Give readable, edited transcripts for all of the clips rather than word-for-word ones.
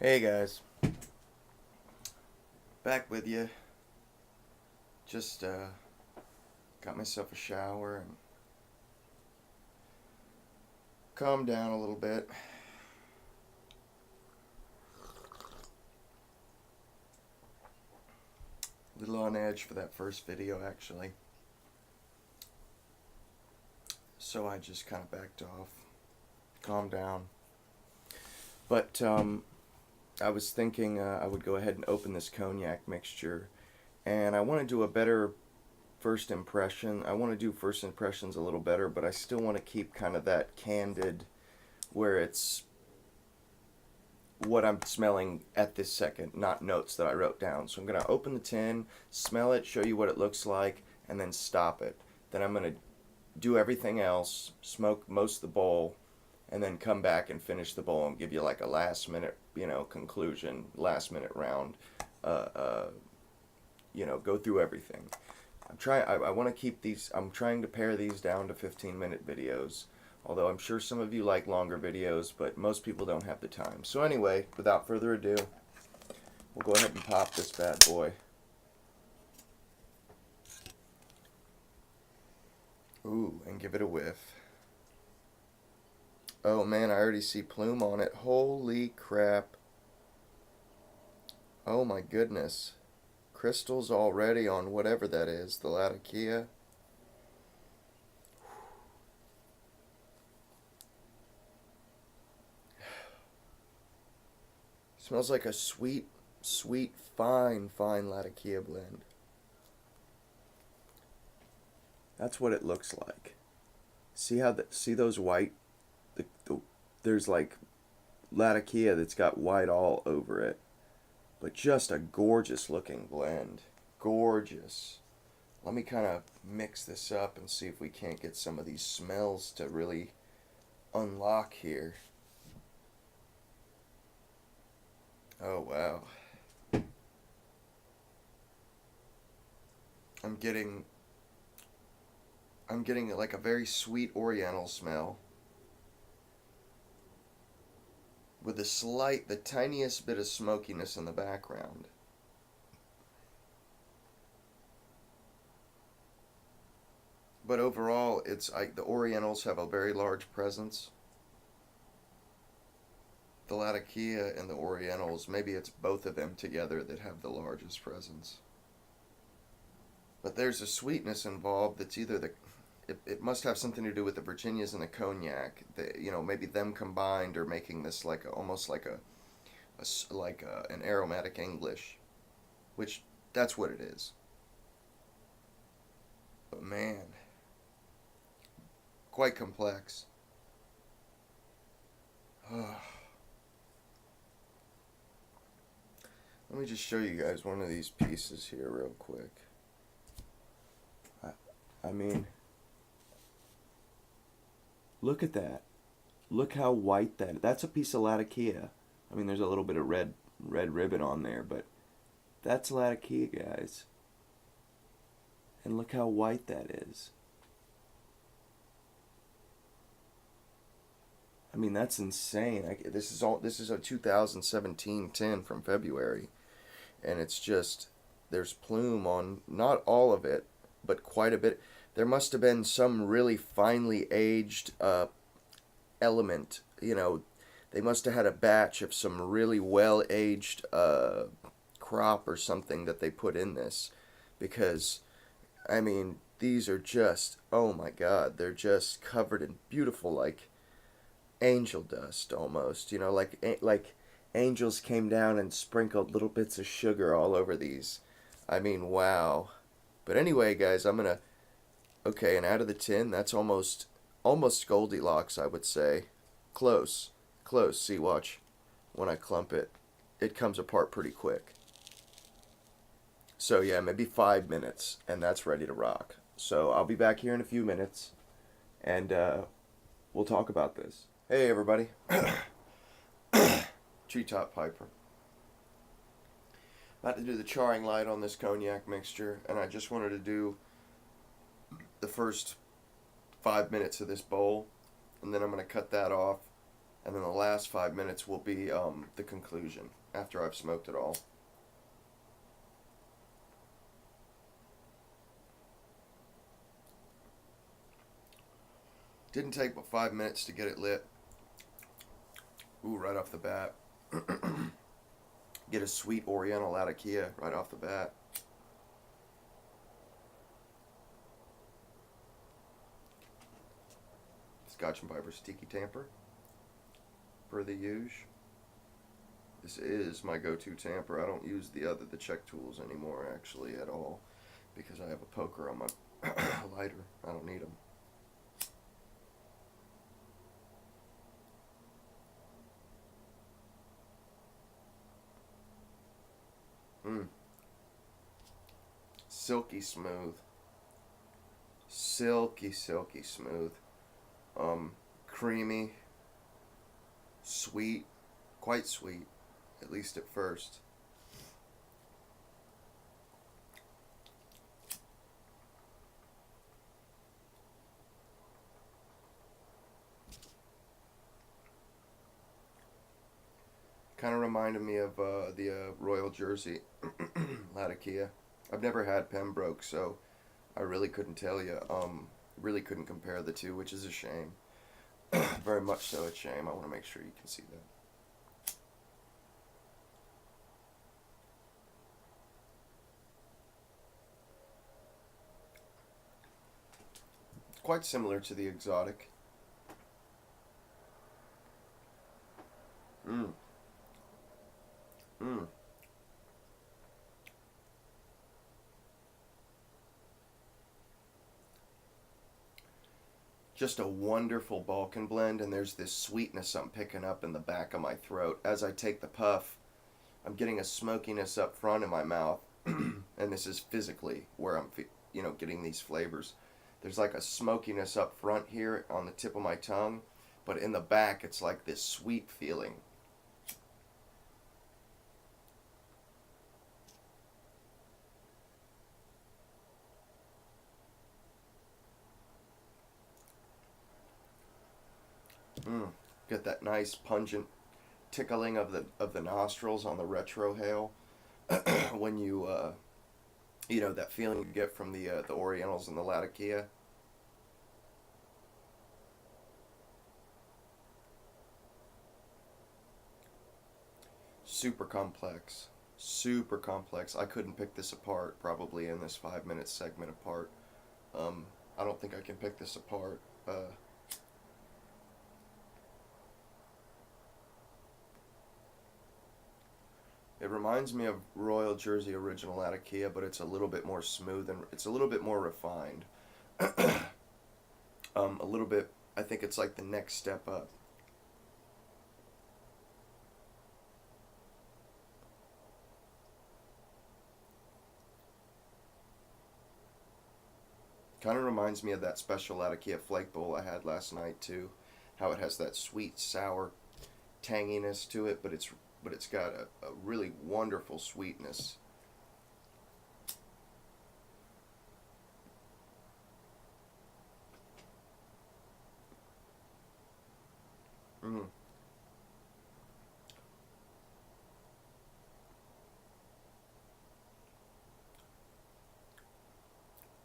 Hey guys, back with you. Just got myself a shower and calmed down a little bit. A little on edge for that first video actually. So I just kind of backed off, calmed down. But I was thinking I would go ahead and open this cognac mixture, and I want to do a better first impression. I want to do first impressions a little better, but I still want to keep kind of that candid where it's what I'm smelling at this second, not notes that I wrote down. So I'm going to open the tin, smell it, show you what it looks like, and then stop it. Then I'm going to do everything else, smoke most of the bowl, and then come back and finish the bowl and give you like a last minute, conclusion, last minute round. Uh, uh, go through everything. I want to keep these. I'm trying to pare these down to 15-minute videos. Although I'm sure some of you like longer videos, but most people don't have the time. So anyway, without further ado, we'll go ahead and pop this bad boy. Ooh, and give it a whiff. Oh man, I already see plume on it. Holy crap. Oh my goodness. Crystals already on whatever that is, the Latakia. Smells like a sweet, sweet, fine Latakia blend. That's what it looks like. See those white, there's like Latakia that's got white all over it. But just a gorgeous looking blend. Gorgeous. Let me kind of mix this up and see if we can't get some of these smells to really unlock here. Oh wow. I'm getting like a very sweet oriental smell with the tiniest bit of smokiness in the background. But overall, it's like the orientals have a very large presence. The Latakia and the orientals, maybe it's both of them together that have the largest presence. But there's a sweetness involved that's either it must have something to do with the Virginias and the cognac. Maybe them combined are making this like almost like an aromatic English, which that's what it is. But man, quite complex. Let me just show you guys one of these pieces here real quick. I mean, look at that. Look how white that's a piece of Latakia. I mean, there's a little bit of red ribbon on there, but that's Latakia, guys. And look how white that is. I mean, that's insane. This is a 2017 tin from February, and it's just there's plume on not all of it, but quite a bit. There must have been some really finely aged element. They must have had a batch of some really well aged crop or something that they put in this, because I mean these are just, oh my god, they're just covered in beautiful like angel dust almost. Like angels came down and sprinkled little bits of sugar all over these. I mean, wow. But anyway, guys, okay, and out of the tin, that's almost Goldilocks, I would say. Close. See, watch. When I clump it, it comes apart pretty quick. So yeah, maybe 5 minutes, and that's ready to rock. So I'll be back here in a few minutes, and we'll talk about this. Hey, everybody. Treetop Piper. About to do the charring light on this cognac mixture, and I just wanted to do the first 5 minutes of this bowl, and then I'm going to cut that off And then the last 5 minutes will be the conclusion after I've smoked it all. Didn't take but 5 minutes to get it lit. Ooh, right off the bat. Get a sweet Oriental Latakia right off the bat. Scotch and Piper's Tiki Tamper. Per the usual. This is my go-to tamper. I don't use the check tools anymore actually at all because I have a poker on my lighter. I don't need them. Mmm. Silky smooth. Silky, silky smooth. Creamy. Sweet. Quite sweet. At least at first. Kind of reminded me of the Royal Jersey Latakia. I've never had Pembroke, so I really couldn't tell you. Really couldn't compare the two, which is a shame. Very much so a shame. I want to make sure you can see that. Quite similar to the exotic. Mmm. Mmm. Just a wonderful Balkan blend, and there's this sweetness I'm picking up in the back of my throat. As I take the puff, I'm getting a smokiness up front in my mouth, and this is physically where I'm, getting these flavors. There's like a smokiness up front here on the tip of my tongue, but in the back it's like this sweet feeling. Get that nice pungent tickling of the nostrils on the retrohale when that feeling you get from the Orientals and the Latakia. Super complex. Super complex. I couldn't pick this apart probably in this 5 minute segment apart. I don't think I can pick this apart. It reminds me of Royal Jersey Original Latakia, but it's a little bit more smooth and it's a little bit more refined. A little bit, I think it's like the next step up. Kind of reminds me of that special Latakia Flake Bowl I had last night too. How it has that sweet, sour tanginess to it, but it's got a really wonderful sweetness. Mm.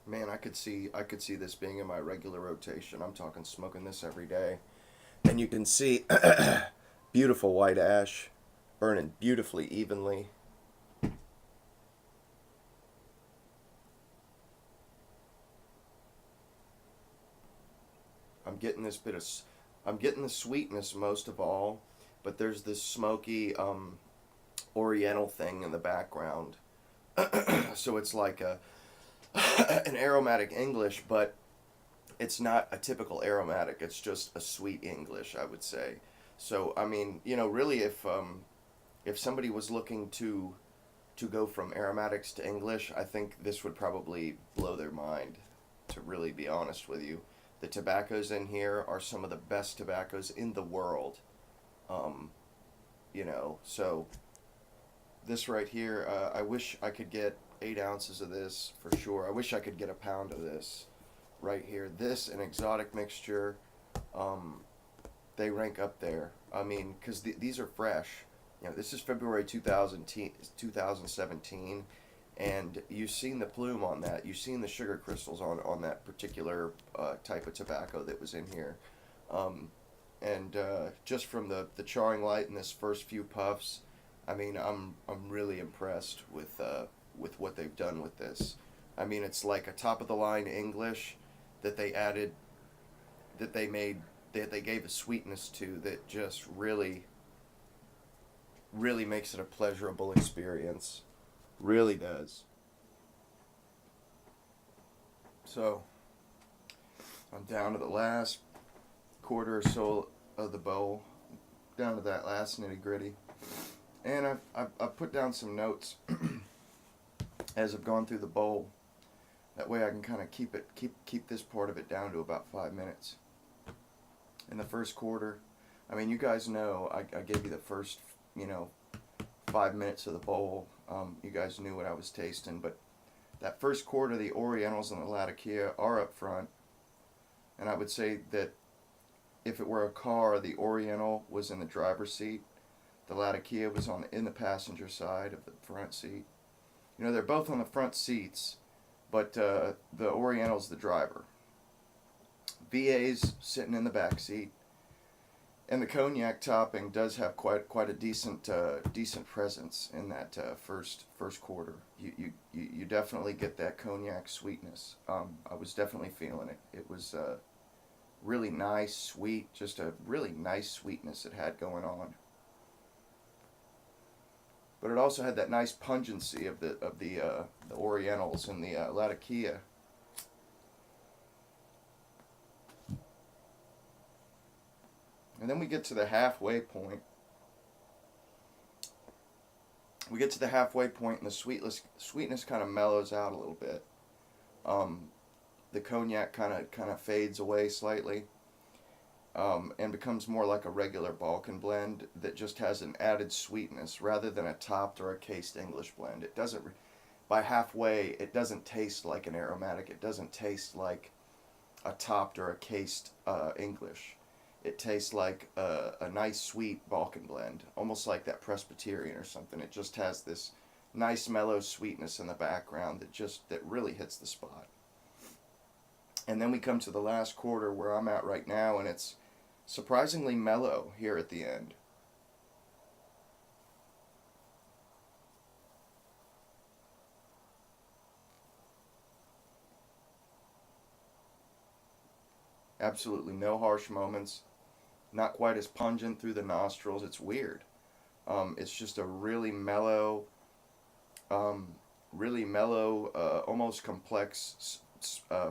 Man, I could see this being in my regular rotation. I'm talking smoking this every day. And you can see beautiful white ash burning beautifully evenly. I'm getting this bit of I'm getting the sweetness most of all, but there's this smoky oriental thing in the background. So it's like an aromatic English, but it's not a typical aromatic. It's just a sweet English, I would say. So I mean, really, if somebody was looking to go from aromatics to English, I think this would probably blow their mind. To really be honest with you, the tobaccos in here are some of the best tobaccos in the world. Um, so this right here, I wish I could get 8 ounces of this for sure. I wish I could get a pound of this right here. This an exotic mixture. Um, they rank up there. I mean, because these are fresh. You know, this is February 2017, and you've seen the plume on that. You've seen the sugar crystals on that particular type of tobacco that was in here. Um, and just from the charring light in this first few puffs, I mean, I'm really impressed with what they've done with this. I mean, it's like a top of the line English that they added, that they made, that they gave a sweetness to that just really makes it a pleasurable experience. Really does. So I'm down to the last quarter or so of the bowl, down to that last nitty gritty, and I've put down some notes as I've gone through the bowl. That way I can kind of keep this part of it down to about 5 minutes. In the first quarter, I mean, you guys know I gave you the first, 5 minutes of the bowl. You guys knew what I was tasting, but that first quarter, the Orientals and the Latakia are up front, and I would say that if it were a car, the Oriental was in the driver's seat, the Latakia was in the passenger side of the front seat. You know, they're both on the front seats, but the Oriental's the driver. VA's sitting in the back seat, and the cognac topping does have quite a decent presence in that first quarter. You definitely get that cognac sweetness. I was definitely feeling it. It was really nice, sweet, just a really nice sweetness it had going on. But it also had that nice pungency of the Orientals and the Latakia. And then we get to the halfway point. We get to the halfway point, and the sweetness kind of mellows out a little bit. The cognac kind of fades away slightly, and becomes more like a regular Balkan blend that just has an added sweetness rather than a topped or a cased English blend. It doesn't. By halfway, it doesn't taste like an aromatic. It doesn't taste like a topped or a cased English. It tastes like a nice sweet Balkan blend, almost like that Presbyterian or something. It just has this nice mellow sweetness in the background that really hits the spot. And then we come to the last quarter where I'm at right now, and it's surprisingly mellow here at the end. Absolutely no harsh moments. Not quite as pungent through the nostrils. It's weird. It's just a really mellow, almost complex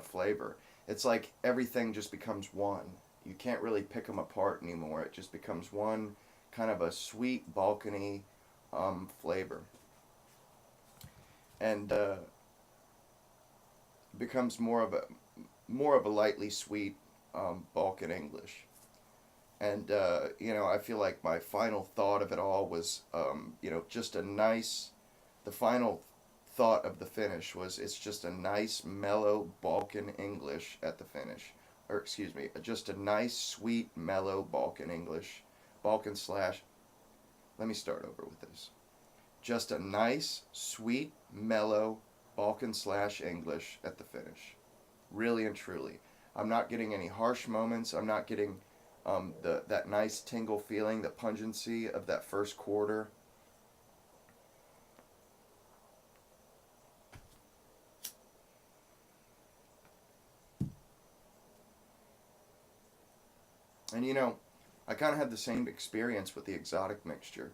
flavor. It's like everything just becomes one. You can't really pick them apart anymore. It just becomes one kind of a sweet Balkany flavor, and becomes more of a lightly sweet Balkan English. And, I feel like my final thought of it all was, just a nice, the final thought of the finish was it's just a nice, mellow Balkan English at the finish. Or, excuse me, just a nice, sweet, mellow Balkan English. Balkan slash, let me start over with this. Just a nice, sweet, mellow Balkan slash English at the finish. Really and truly. I'm not getting any harsh moments. I'm not getting that nice tingle feeling, the pungency of that first quarter. And I kind of had the same experience with the exotic mixture.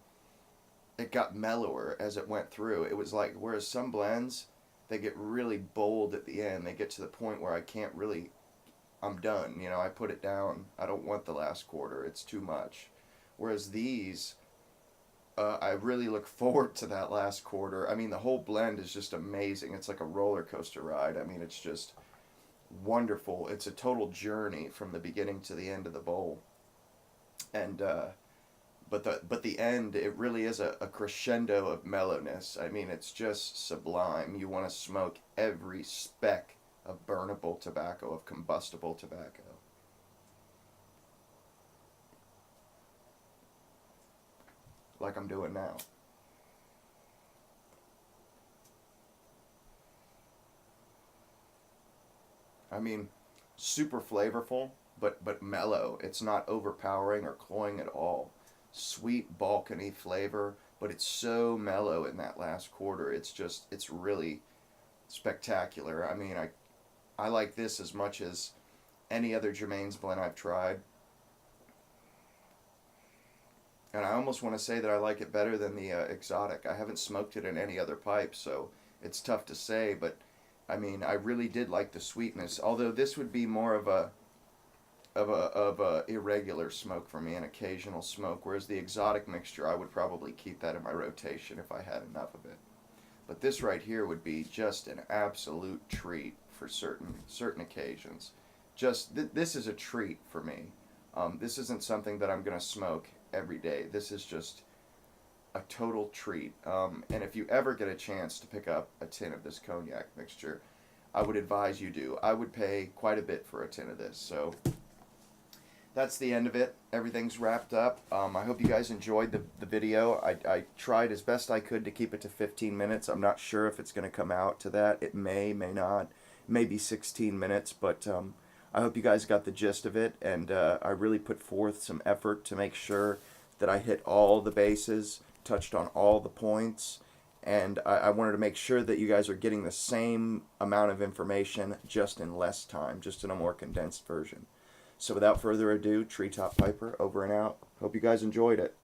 It got mellower as it went through. It was like, whereas some blends, they get really bold at the end. They get to the point where I'm done. I put it down. I don't want the last quarter. It's too much. Whereas these, I really look forward to that last quarter. I mean, the whole blend is just amazing. It's like a roller coaster ride. I mean, it's just wonderful. It's a total journey from the beginning to the end of the bowl. And but the end, it really is a crescendo of mellowness. I mean, it's just sublime. You want to smoke every speck of burnable tobacco, of combustible tobacco. like I'm doing now. I mean, super flavorful, but mellow. It's not overpowering or cloying at all. Sweet balcony flavor, but it's so mellow in that last quarter. It's really spectacular. I mean, I like this as much as any other Germain's blend I've tried. And I almost want to say that I like it better than the exotic. I haven't smoked it in any other pipe, so it's tough to say. But I mean, I really did like the sweetness. Although this would be more of a irregular smoke for me, an occasional smoke. Whereas the exotic mixture, I would probably keep that in my rotation if I had enough of it. But this right here would be just an absolute treat for certain occasions. This is a treat for me. This isn't something that I'm gonna smoke every day. This is just a total treat. And if you ever get a chance to pick up a tin of this cognac mixture, I would advise you do. I would pay quite a bit for a tin of this. So that's the end of it. Everything's wrapped up. I hope you guys enjoyed the video. I tried as best I could to keep it to 15 minutes. I'm not sure if it's going to come out to that. It may not. Maybe 16 minutes, but I hope you guys got the gist of it, and I really put forth some effort to make sure that I hit all the bases, touched on all the points, and I wanted to make sure that you guys are getting the same amount of information just in less time, just in a more condensed version. So without further ado, Treetop Piper, over and out. Hope you guys enjoyed it.